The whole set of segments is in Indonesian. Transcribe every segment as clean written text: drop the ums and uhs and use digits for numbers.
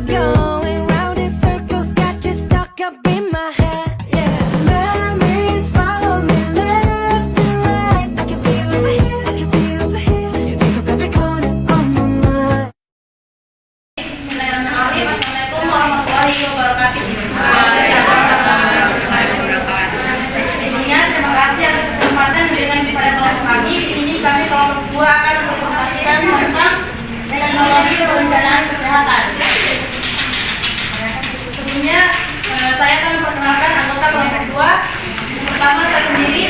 Going round in circles, got you stuck up in my head. Yeah, memories follow me left and right. I can feel over here, I can feel over here. You take up every corner of my mind. Bismillahirrahmanirrahim. Assalamualaikum warahmatullahi wabarakatuh. Terima kasih atas kesempatan diberikan kepada kelas kami. Di sini kami kelompok 2 akan mempresentasikan tentang teknologi perencanaan kesehatan. Sebelumnya saya akan memperkenalkan anggota kelompok 2. Pertama saya sendiri,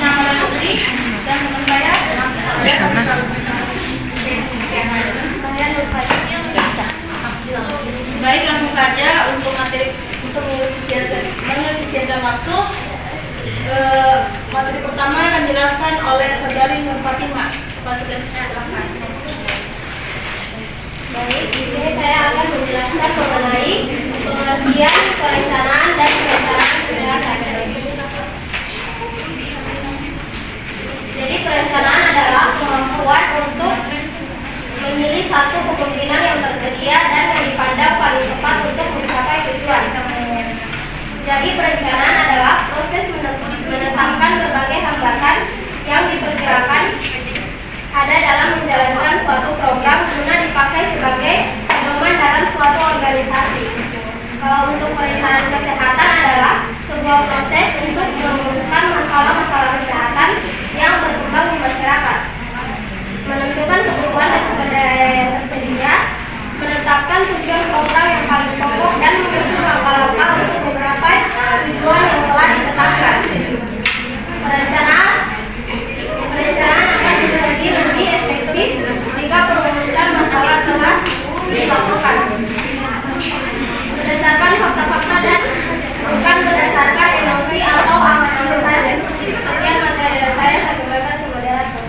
nama Putri, dan teman saya di sana. Baik, langsung saja untuk materi mengefisienkan waktu. Materi pertama akan dijelaskan oleh Saudari Nur Fatimah. Silakan. Baik, di sini saya akan menjelaskan mengenai pengertian perencanaan dan perencanaan kesehatan. Jadi perencanaan adalah kemampuan untuk memilih satu kemungkinan yang tersedia dan yang dipandang paling tepat untuk mencapai tujuan. Jadi perencanaan adalah proses menetapkan berbagai hambatan yang diperkirakan ada dalam menjalankan suatu program guna dipakai sebagai pedoman dalam suatu organisasi. Kalau untuk perencanaan kesehatan adalah sebuah proses untuk merumuskan masalah-masalah kesehatan yang berkembang di masyarakat, menentukan kebutuhan dan sumber daya yang tersedia, menetapkan tujuan program yang paling pokok, dan menyusun langkah-langkah untuk mencapai tujuan yang telah ditetapkan. Perencanaan akan menjadi lebih efektif jika perumusan masalah telah dilakukan berdasarkan fakta-fakta dan bukan berdasarkan emosi atau angan-angan saja. Sekian materi dari saya kembalikan ke moderator.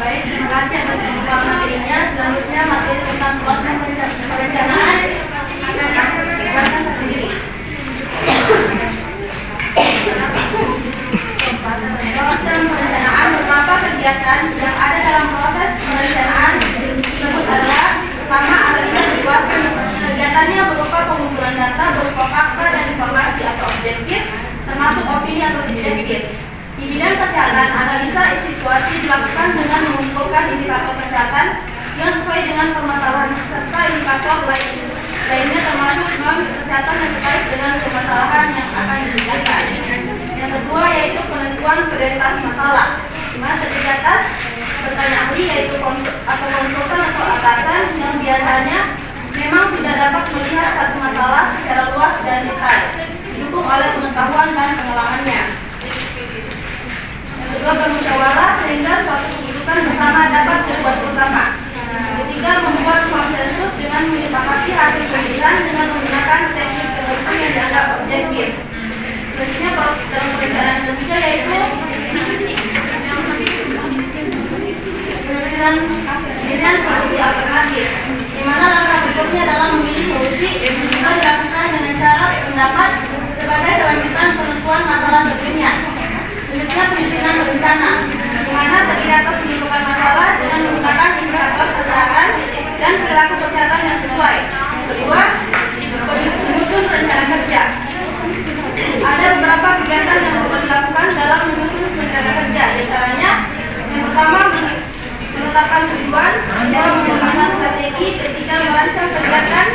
Baik, terima kasih atas pembukaan materinya. Selanjutnya materi tentang proses perencanaan. Proses perencanaan beberapa kegiatan yang ada dalam proses perencanaan tersebut adalah: pertama, analisis situasi. Kegiatannya berupa pengumpulan data berupa fakta dan informasi atau objektif, termasuk opini atau subjektif. Di bidang kesehatan, analisa situasi dilakukan dengan mengumpulkan indikator kesehatan yang sesuai dengan permasalahan serta indikator lainnya termasuk norm kesehatan yang terkait dengan permasalahan yang akan diselesaikan. Yang kedua yaitu penentuan prioritas masalah, di mana terdiri atas bertanya ahli yaitu konsultan atau atasan yang biasanya memang sudah dapat melihat satu masalah secara luas dan detail, didukung oleh pengetahuan dan pengalamannya. Yang kedua, bermusyawarah sehingga suatu keputusan bersama dapat dibuat bersama. Yang ketiga, membuat konsensus dengan menyepakati hasil pemilihan dengan menggunakan teknik tertentu yang dianggap objektif. Selanjutnya, proses dalam perencanaan ketiga yaitu penyusunan solusi alternatif, di mana langkah berikutnya adalah memilih solusi yang juga dilakukan dengan cara pendapat sebagai kelanjutan penentuan masalah sebelumnya. Selanjutnya, penyusunan berencana, di mana terdiri atas menentukan masalah dengan menggunakan indikator kesehatan dan perilaku kesehatan yang sesuai. Yang kedua, menyusun rencana kerja. Ada beberapa kegiatan yang perlu dilakukan dalam menyusun rencana kerja, di antaranya yang pertama menetapkan tujuan, kedua mengembangkan strategi, ketiga merancang kegiatan,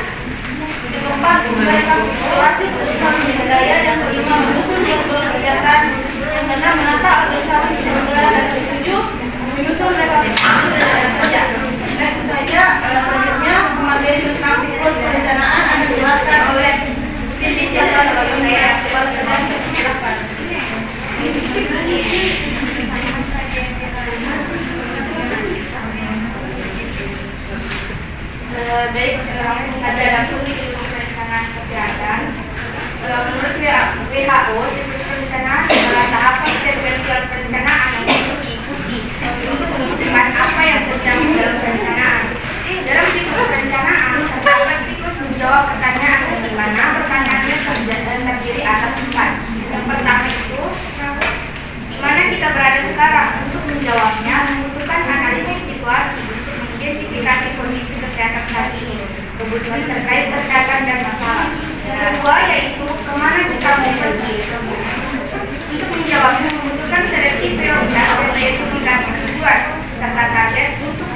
keempat memberikan evaluasi ketika budaya, yang kelima menyusun jadwal kegiatan, yang keenam menata organisasi penyelenggara, dan ketujuh menyusun rekapitulasi rencana kerja. Tentu saja selanjutnya materi tentang siklus perencanaan akan dijelaskan oleh Siti Syahra sebagai saya. Silakan. Baik, ada ilmu perencanaan kesehatan. Menurut WHO, siklus perencanaan adalah tahapan sekuensial perencanaan yang perlu diikuti untuk menentukan apa yang terjadi dalam perencanaan. Dalam siklus perencanaan, terdapat siklus menjawab pertanyaan, di mana pertanyaannya terdiri atas 4. Yang pertama itu, di mana kita berada sekarang. Untuk menjawabnya, membutuhkan analisis situasi untuk mengidentifikasi kondisi kesehatan saat ini, kebutuhan terkait kesehatan dan masalah. Yang kedua yaitu kemana kita mau pergi. Untuk menjawabnya membutuhkan seleksi prioritas yaitu mengganti tujuan serta target untuk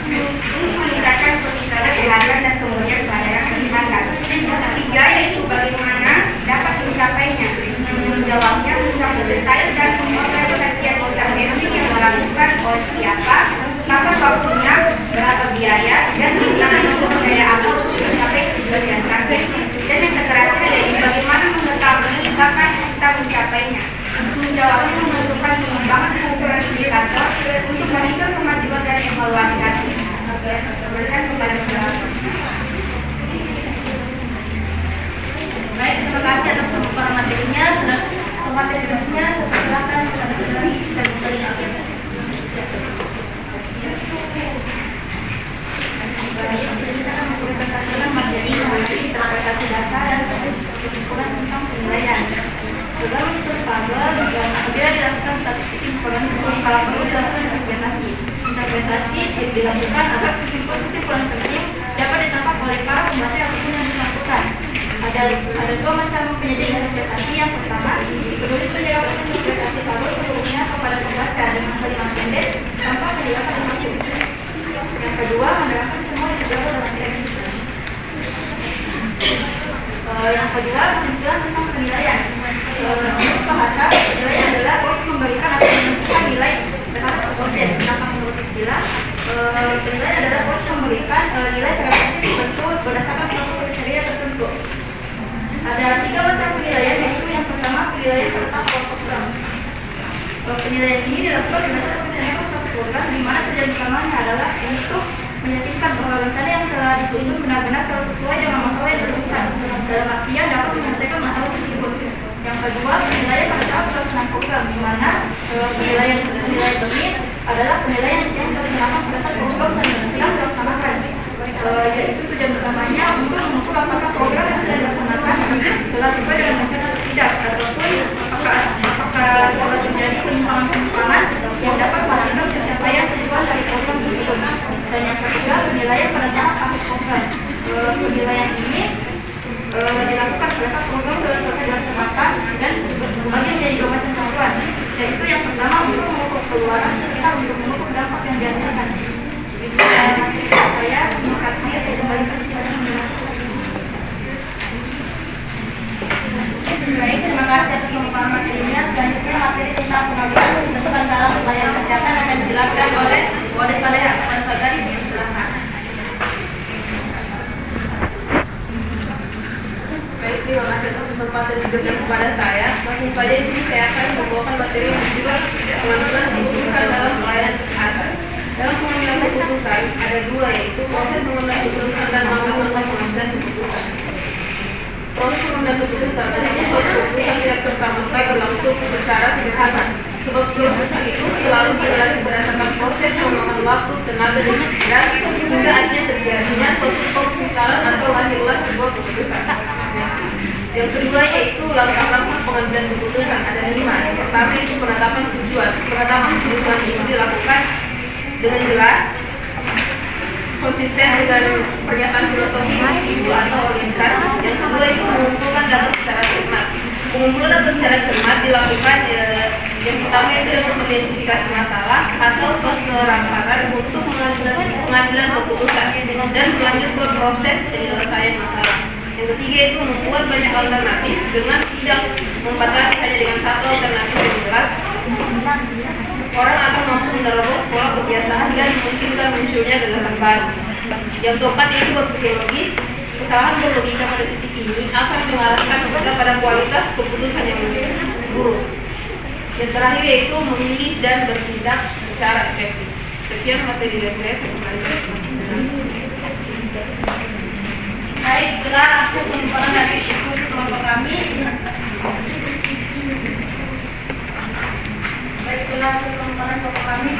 meningkatkan kondisi kesehatan dan kemudian pelayanan kesehatan. Yang ketiga yaitu bagaimana dapat mencapainya. Menjawabnya mencapai detail dan mengorganisasikan program benefit yang dilakukan oleh siapa, kapan waktunya, berapa biaya, dan rencana sumber daya apa untuk mencapai tujuan yang terakhir. Dan yang terakhir yaitu bagaimana mengetahui kapan kita mencapainya. Menjawabnya membutuhkan pengembangan pengukuran indikator untuk monitor kemajuan dan evaluasi hasil. Berikan kepada Baik, terima kasih atas pemaparan materinya. Materi selanjutnya saya persilakan kepada saudara dan kita akan mempresentasikan materi mengenai interpretasi data dan kesimpulan tentang penilaian. Dalam unsur tabel, apabila dilakukan statistik informasi sekolah kala perlu dilakukan interpretasi. Interpretasi dilakukan agar kesimpulan penting dapat ditangkap oleh para pembaca ataupun yang bersangkutan. Ada dua macam penyajian interpretasi. Yang pertama, penulis menjelaskan interpretasi tabel seluruhnya kepada pembaca dengan kalimat pendek tanpa penjelasan lebih lanjut. Yang kedua, menerangkan semua isi tabel dalam teks. Yang kedua, kesimpulan tentang penilaian. Menurut bahasa, penilaian adalah proses memberikan atau menentukan nilai terhadap objek. Sedangkan menurut istilah, penilaian adalah proses memberikan nilai terhadap objek tertentu berdasarkan suatu kriteria tertentu. Ada 3 macam penilaian, yaitu yang pertama penilaian tentang program. Penilaian ini dilakukan berdasarkan perencanaan suatu program di mana tujuan utamanya adalah untuk meyakinkan bahwa rencana yang telah disusun benar-benar telah sesuai dengan masalah yang ditentukan. Dalam artian dapat menyelesaikan masalah tersebut. Yang kedua, penilaian pada tahap pelaksanaan program, di mana penilaian ini adalah penilaian yang dilaksanakan berdasarkan program yang sedang dilaksanakan. Yaitu tujuan utamanya untuk mengukur apakah program yang sedang dilaksanakan telah sesuai dengan rencana atau tidak, ataupun apakah telah terjadi penyimpangan-penyimpangan yang dapat menghambat pencapaian tujuan dari program tersebut. Dan yang ketiga, penilaian pada tahap akhir program. Penilaian ini dilakukan pada saat program telah selesai dilaksanakan dan berbagi menjadi 2 macam satuan, yaitu yang pertama untuk mengukur keluaran, sekitar untuk mengukur dampak yang dihasilkan. Saya terima kasih, saya kembali kepada Baik, terima kasih atas pemaparan materinya. Selanjutnya materi tentang pengambilan keputusan dalam pelayanan kesehatan akan dijelaskan oleh Wade Saleha. Kepada saudari, silakan. Baik, terima kasih atas kesempatan diberikan kepada saya. Langsung saja di sini saya akan membawakan materi yang berjudul pengambilan keputusan dalam pelayanan kesehatan. Dalam pengambilan keputusan ada 2, yaitu proses pengambilan keputusan dan langkah-langkah pengambilan keputusan. Proses pengambilan keputusan adalah sebuah keputusan tidak serta-merta berlangsung secara sederhana. Sebab keputusan itu selalu dijalani berdasarkan proses yang memakan waktu, tenaga, dan pikiran hingga akhirnya terjadinya suatu pemisahan atau lahirlah sebuah keputusan. Yang kedua yaitu langkah-langkah pengambilan keputusan ada 5. Yang pertama itu penetapan tujuan. Penetapan tujuan itu dilakukan dengan jelas, konsisten dengan pernyataan filosofi individu atau organisasi. Yang kedua itu mengumpulkan data secara cermat. Pengumpulan data secara cermat dilakukan yang pertama itu dengan mengidentifikasi masalah atau keserakaran untuk pengambilan keputusan dan berlanjut ke proses penyelesaian masalah. Yang ketiga itu membuat banyak alternatif dengan tidak membatasi hanya dengan satu alternatif yang jelas. Orang akan mampu menerobos pola kebiasaan dan memungkinkan munculnya gagasan baru. Yang keempat itu berpikir logis. Kesalahan berlogika pada titik ini akan mengarahkan peserta pada kualitas keputusan yang lebih buruk. Yang terakhir yaitu memilih dan bertindak secara efektif. Sekian materi dari saya kembali. Baik, bila akhir pemaparan dari diskusi kelompok kami. Baik, bila akhir pemaparan kelompok kami